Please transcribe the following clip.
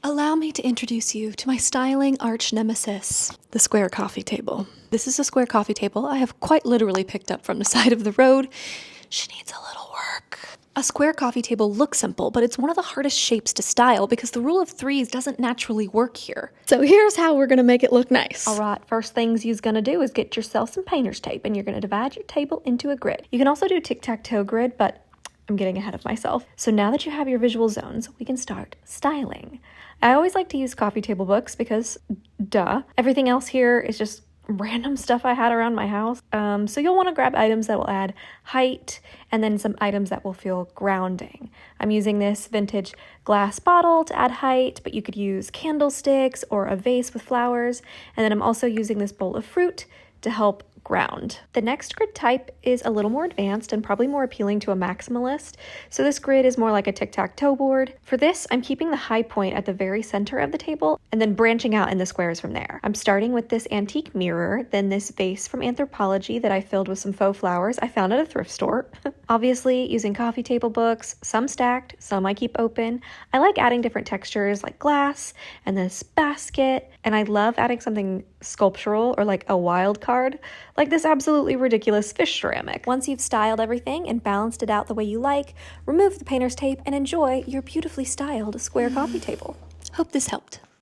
Allow me to introduce you to my styling arch nemesis, the square coffee table. This is a square coffee table I have quite literally picked up from the side of the road. She needs a little work. A square coffee table looks simple, but it's one of the hardest shapes to style because the rule of threes doesn't naturally work here. So here's how we're gonna make it look nice. All right, first things you're gonna do is get yourself some painter's tape and you're gonna divide your table into a grid. You can also do tic-tac-toe grid, but I'm getting ahead of myself. So now that you have your visual zones, we can start styling. I always like to use coffee table books because, duh. Everything else here is just random stuff I had around my house. So you'll want to grab items that will add height and then some items that will feel grounding. I'm using this vintage glass bottle to add height, but you could use candlesticks or a vase with flowers. And then I'm also using this bowl of fruit to help ground. The next grid type is a little more advanced and probably more appealing to a maximalist. So this grid is more like a tic-tac-toe board. For this, I'm keeping the high point at the very center of the table and then branching out in the squares from there. I'm starting with this antique mirror, then this vase from Anthropology that I filled with some faux flowers I found at a thrift store. Obviously, using coffee table books, some stacked, some I keep open. I like adding different textures like glass and this basket, and I love adding something sculptural or like a wild card, like this absolutely ridiculous fish ceramic. Once you've styled everything and balanced it out the way you like, remove the painter's tape and enjoy your beautifully styled square coffee table. Hope this helped.